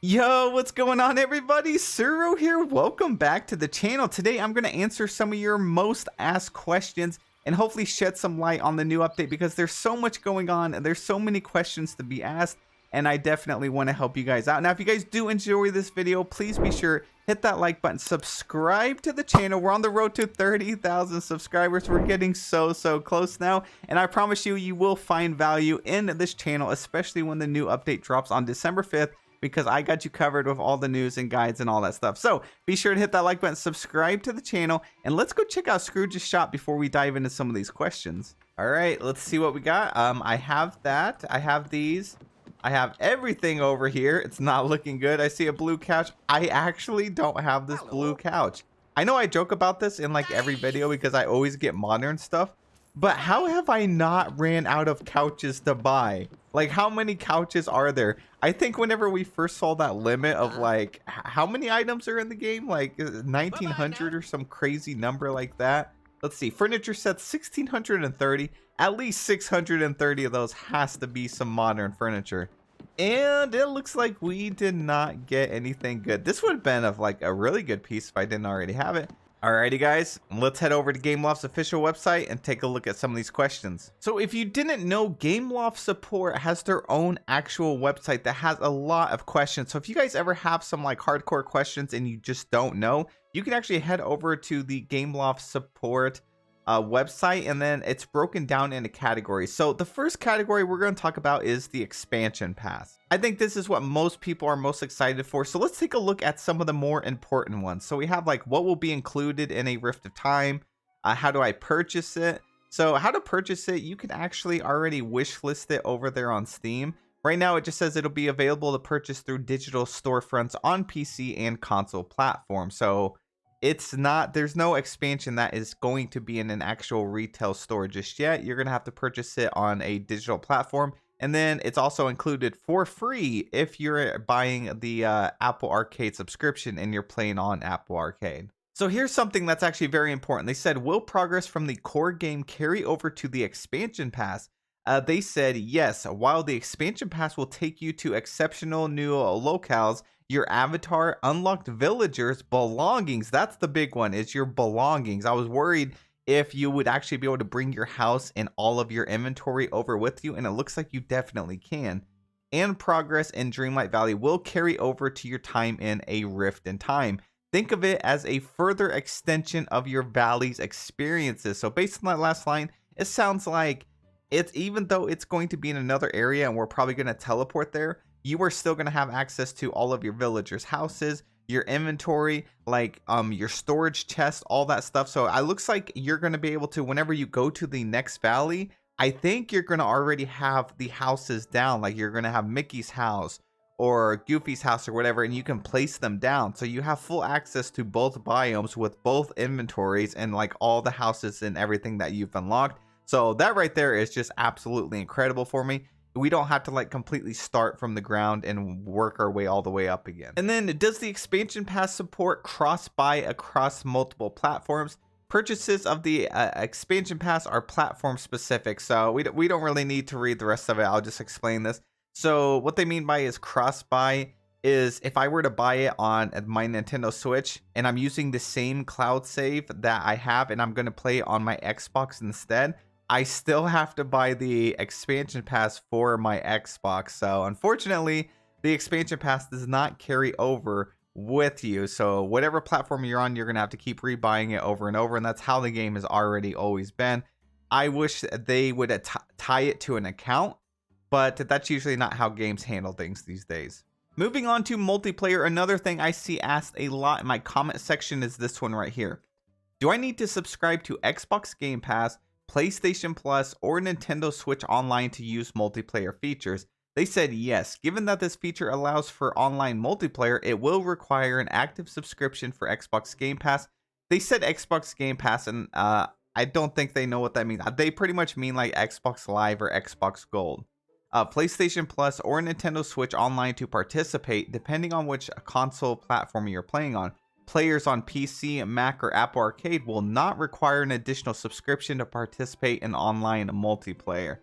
Yo, what's going on everybody? Suro here. Welcome back to the channel. Today I'm going to answer some of your most asked questions and hopefully shed some light on the new update because there's so much going on and there's so many questions to be asked, and I definitely want to help you guys out. Now, if you guys do enjoy this video, please be sure hit that like button, subscribe to the channel. We're on the road to 30,000 subscribers. We're getting so close now, and I promise you will find value in this channel, especially when the new update drops on December 5th. Because I got you covered with all the news and guides and all that stuff. So be sure to hit that like button, subscribe to the channel, and let's go check out Scrooge's shop before we dive into some of these questions. All right, let's see what we got. I have that. I have these. I have everything over here. It's not looking good. I see a blue couch. I actually don't have this blue couch. I know I joke about this in like every video because I always get modern stuff. But how have I not ran out of couches to buy? Like, how many couches are there? I think whenever we first saw that limit of like, how many items are in the game? Like 1900 or some crazy number like that. Let's see, furniture sets 1630. At least 630 of those has to be some modern furniture. And it looks like we did not get anything good. This would have been of like a really good piece if I didn't already have it. Alrighty guys, let's head over to Gameloft's official website and take a look at some of these questions. So if you didn't know, Gameloft support has their own actual website that has a lot of questions. So if you guys ever have some like hardcore questions and you just don't know, you can actually head over to the Gameloft support website, and then it's broken down into categories. So the first category we're going to talk about is the expansion pass. I think this is what most people are most excited for. So let's take a look at some of the more important ones. So we have like what will be included in a Rift of Time. How do I purchase it? So how to purchase it, you can actually already wish list it over there on Steam. Right now it just says it'll be available to purchase through digital storefronts on PC and console platforms. So it's not, there's no expansion that is going to be in an actual retail store just yet. You're going to have to purchase it on a digital platform. And then it's also included for free if you're buying the Apple Arcade subscription and you're playing on Apple Arcade. So here's something that's actually very important. They said, will progress from the core game carry over to the expansion pass? They said yes. While the expansion pass will take you to exceptional new locales, your avatar, unlocked villagers, belongings. That's the big one, is your belongings. I was worried if you would actually be able to bring your house and all of your inventory over with you, and it looks like you definitely can. And progress in Dreamlight Valley will carry over to your time in a Rift in Time. Think of it as a further extension of your valley's experiences. So based on that last line, it sounds like it's, even though it's going to be in another area and we're probably going to teleport there, you are still going to have access to all of your villagers' houses, your inventory, like your storage chest, all that stuff. So it looks like you're going to be able to, whenever you go to the next valley, I think you're going to already have the houses down. Like you're going to have Mickey's house or Goofy's house or whatever, and you can place them down. So you have full access to both biomes with both inventories and like all the houses and everything that you've unlocked. So that right there is just absolutely incredible for me. We don't have to like completely start from the ground and work our way all the way up again. And then, does the expansion pass support cross-buy across multiple platforms? Purchases of the expansion pass are platform specific, so we don't really need to read the rest of it. I'll just explain this. So what they mean by is cross-buy is if I were to buy it on my Nintendo Switch and I'm using the same cloud save that I have and I'm going to play it on my Xbox instead, I still have to buy the expansion pass for my Xbox. So unfortunately, the expansion pass does not carry over with you. So whatever platform you're on, you're going to have to keep rebuying it over and over. And that's how the game has already always been. I wish they would tie it to an account, but that's usually not how games handle things these days. Moving on to multiplayer, another thing I see asked a lot in my comment section is this one right here. Do I need to subscribe to Xbox Game Pass, PlayStation Plus, or Nintendo Switch Online to use multiplayer features? They said yes. Given that this feature allows for online multiplayer, it will require an active subscription for Xbox Game Pass. They said Xbox Game Pass, and I don't think they know what that means. They pretty much mean like Xbox Live or Xbox Gold. PlayStation Plus or Nintendo Switch Online to participate, depending on which console platform you're playing on. Players on PC, Mac, or Apple Arcade will not require an additional subscription to participate in online multiplayer.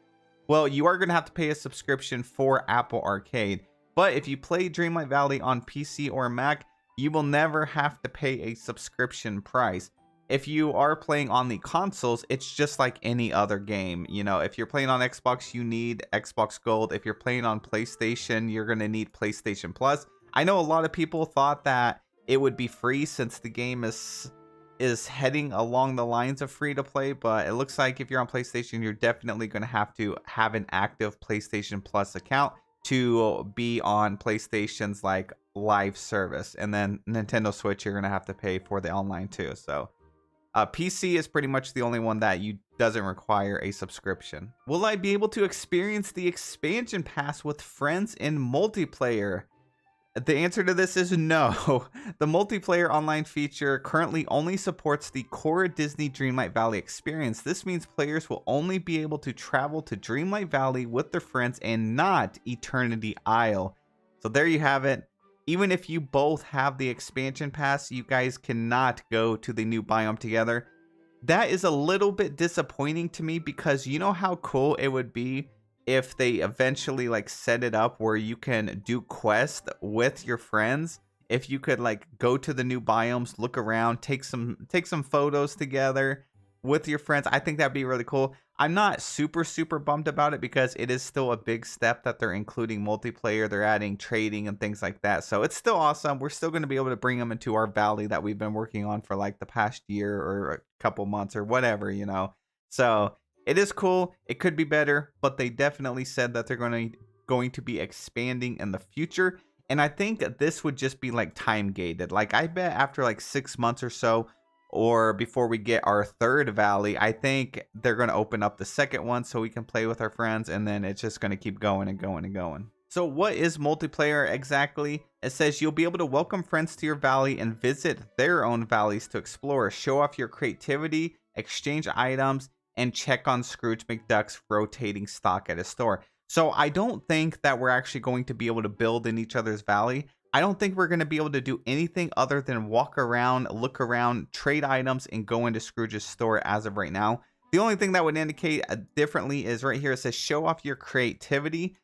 Well, you are going to have to pay a subscription for Apple Arcade, But if you play Dreamlight Valley on PC or Mac, you will never have to pay a subscription price. If you are playing on the consoles, it's just like any other game. You know, if you're playing on Xbox, you need Xbox Gold. If you're playing on PlayStation, you're going to need PlayStation Plus. I know a lot of people thought that it would be free since the game is heading along the lines of free to play, but it looks like if you're on PlayStation, you're definitely going to have an active PlayStation Plus account to be on PlayStation's like live service. And then Nintendo Switch, you're going to have to pay for the online too. So PC is pretty much the only one that doesn't require a subscription. Will I be able to experience the expansion pass with friends in multiplayer? The answer to this is no. The multiplayer online feature currently only supports the core Disney Dreamlight Valley experience. This means players will only be able to travel to Dreamlight Valley with their friends and not Eternity Isle. So there you have it. Even if you both have the expansion pass, you guys cannot go to the new biome together. That is a little bit disappointing to me because you know how cool it would be if they eventually like set it up where you can do quests with your friends. If you could like go to the new biomes, look around, take some photos together with your friends, I think that'd be really cool. I'm not super bummed about it because it is still a big step that they're including multiplayer. They're adding trading and things like that. So it's still awesome. We're still going to be able to bring them into our valley that we've been working on for like the past year or a couple months or whatever, you know. So it is cool. It could be better, but they definitely said that they're going to be expanding in the future. And I think this would just be like time gated. Like I bet after like 6 months or so, or before we get our third valley, I think they're going to open up the second one so we can play with our friends, and then it's just going to keep going and going and going. So what is multiplayer exactly? It says you'll be able to welcome friends to your valley and visit their own valleys to explore, show off your creativity, exchange items, and check on Scrooge McDuck's rotating stock at his store. So I don't think that we're actually going to be able to build in each other's valley. I don't think we're going to be able to do anything other than walk around, look around, trade items, and go into Scrooge's store as of right now. The only thing that would indicate differently is right here. It says show off your creativity.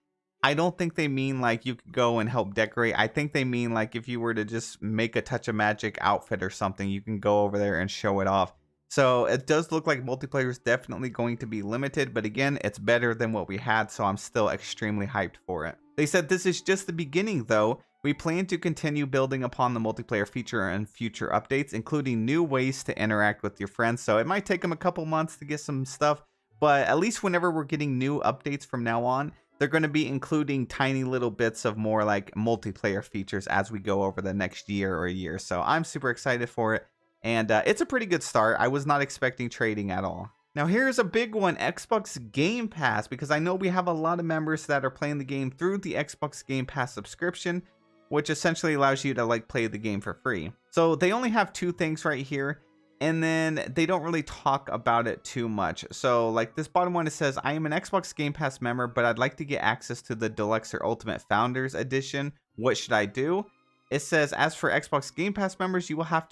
I don't think they mean like you could go and help decorate. I think they mean like if you were to just make a touch of magic outfit or something, you can go over there and show it off. So it does look like multiplayer is definitely going to be limited, but again, it's better than what we had, so I'm still extremely hyped for it. They said this is just the beginning though. We plan to continue building upon the multiplayer feature and future updates, including new ways to interact with your friends. So it might take them a couple months to get some stuff, but at least whenever we're getting new updates from now on, they're going to be including tiny little bits of more like multiplayer features as we go over the next year or a year. So I'm super excited for it. And it's a pretty good start. I was not expecting trading at all. Now here's a big one, Xbox Game Pass, because I know we have a lot of members that are playing the game through the Xbox Game Pass subscription, which essentially allows you to like play the game for free. So they only have 2 things right here, and then they don't really talk about it too much. So like this bottom one, it says, I am an Xbox Game Pass member, but I'd like to get access to the Deluxe or Ultimate Founders Edition. What should I do? It says, as for Xbox Game Pass members, you will be able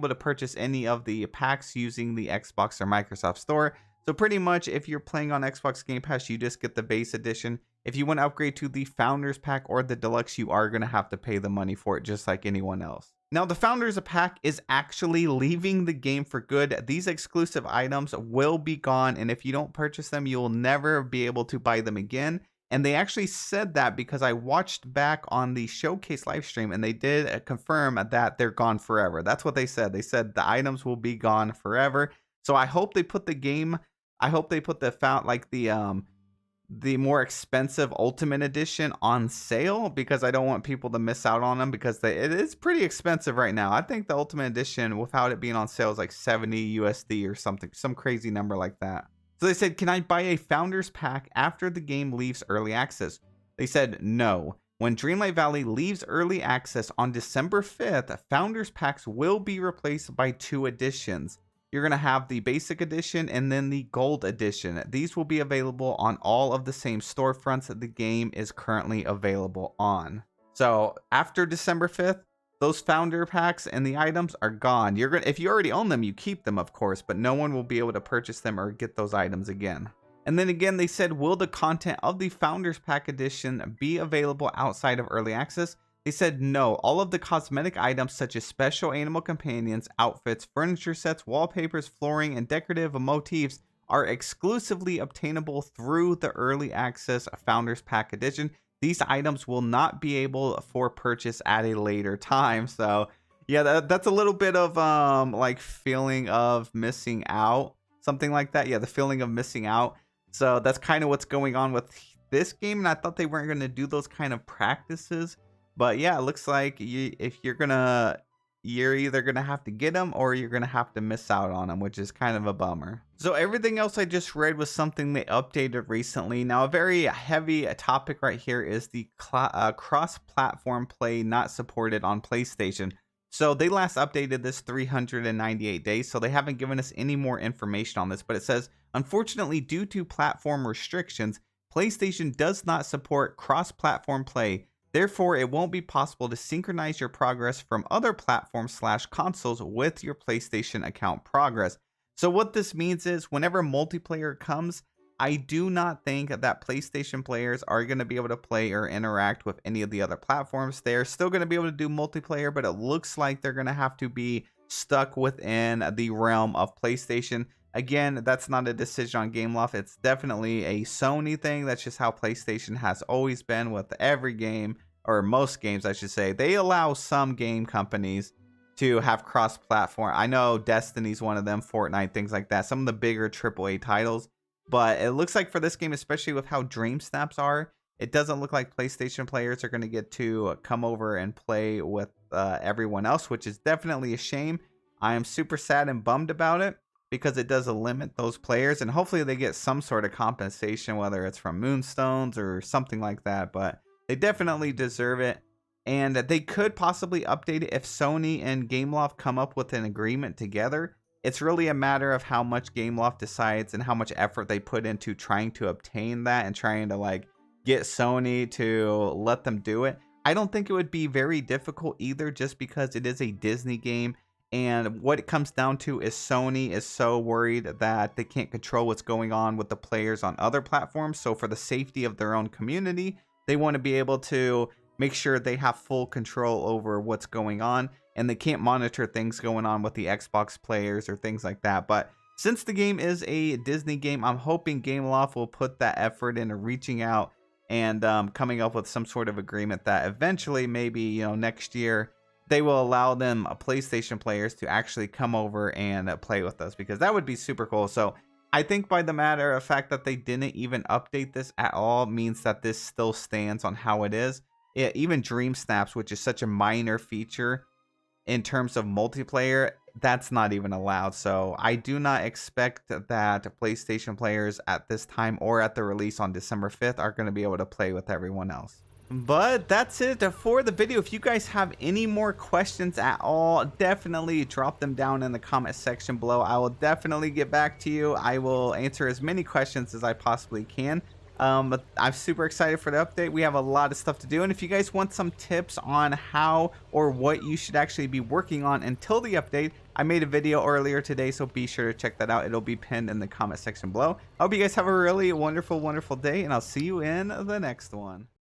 to purchase any of the packs using the Xbox or Microsoft Store. So pretty much if you're playing on Xbox Game Pass, you just get the base edition. If you want to upgrade to the Founders Pack or the Deluxe, you are going to have to pay the money for it just like anyone else. Now the Founders Pack is actually leaving the game for good. These exclusive items will be gone, and if you don't purchase them, you'll never be able to buy them again. And they actually said that because I watched back on the showcase live stream and they did confirm that they're gone forever. That's what they said. They said the items will be gone forever. So I hope they put the more expensive Ultimate Edition on sale, because I don't want people to miss out on them, because it is pretty expensive right now. I think the Ultimate Edition without it being on sale is like 70 USD or something, some crazy number like that. So they said, can I buy a Founders Pack after the game leaves early access? They said no. When Dreamlight Valley leaves early access on December 5th, Founders Packs will be replaced by 2 editions. You're going to have the Basic Edition and then the Gold Edition. These will be available on all of the same storefronts that the game is currently available on. So after December 5th, those Founder Packs and the items are gone. If you already own them, you keep them, of course, but no one will be able to purchase them or get those items again. And then again, they said, will the content of the Founders Pack Edition be available outside of early access? They said no. All of the cosmetic items such as special animal companions, outfits, furniture sets, wallpapers, flooring, and decorative motifs are exclusively obtainable through the early access Founders Pack Edition. These items will not be able for purchase at a later time. So yeah, that's a little bit of like feeling of missing out, something like that. Yeah, the feeling of missing out. So that's kind of what's going on with this game, and I thought they weren't going to do those kind of practices, but yeah, it looks like if you're either gonna have to get them or you're gonna have to miss out on them, which is kind of a bummer. So everything else I just read was something they updated recently. Now a very heavy topic right here is the cross-platform play not supported on PlayStation. So they last updated this 398 days, so they haven't given us any more information on this, but it says, unfortunately, due to platform restrictions, PlayStation does not support cross-platform play. Therefore, it won't be possible to synchronize your progress from other platforms/consoles with your PlayStation account progress. So what this means is whenever multiplayer comes, I do not think that PlayStation players are going to be able to play or interact with any of the other platforms. They're still going to be able to do multiplayer, but it looks like they're going to have to be stuck within the realm of PlayStation. Again, that's not a decision on Gameloft. It's definitely a Sony thing. That's just how PlayStation has always been with every game, or most games, I should say. They allow some game companies to have cross-platform. I know Destiny's one of them, Fortnite, things like that. Some of the bigger AAA titles. But it looks like for this game, especially with how Dream Snaps are, it doesn't look like PlayStation players are going to get to come over and play with everyone else, which is definitely a shame. I am super sad and bummed about it because it does limit those players, and hopefully they get some sort of compensation, whether it's from Moonstones or something like that. But they definitely deserve it, and they could possibly update it if Sony and Gameloft come up with an agreement together. It's really a matter of how much Gameloft decides and how much effort they put into trying to obtain that and trying to like get Sony to let them do it. I don't think it would be very difficult either, just because it is a Disney game, and what it comes down to is Sony is so worried that they can't control what's going on with the players on other platforms. So for the safety of their own community, they want to be able to make sure they have full control over what's going on, and they can't monitor things going on with the Xbox players or things like that. But since the game is a Disney game, I'm hoping Gameloft will put that effort into reaching out and coming up with some sort of agreement that eventually, maybe, you know, next year, they will allow them PlayStation players to actually come over and play with us, because that would be super cool. So I think by the matter of fact that they didn't even update this at all means that this still stands on how it is. Even Dream Snaps, which is such a minor feature in terms of multiplayer, that's not even allowed. So I do not expect that PlayStation players at this time or at the release on December 5th are going to be able to play with everyone else. But that's it for the video. If you guys have any more questions at all, definitely drop them down in the comment section below. I will definitely get back to you. I will answer as many questions as I possibly can. But I'm super excited for the update. We have a lot of stuff to do, and if you guys want some tips on how or what you should actually be working on until the update, I made a video earlier today, so be sure to check that out. It'll be pinned in the comment section below. I hope you guys have a really wonderful day, and I'll see you in the next one.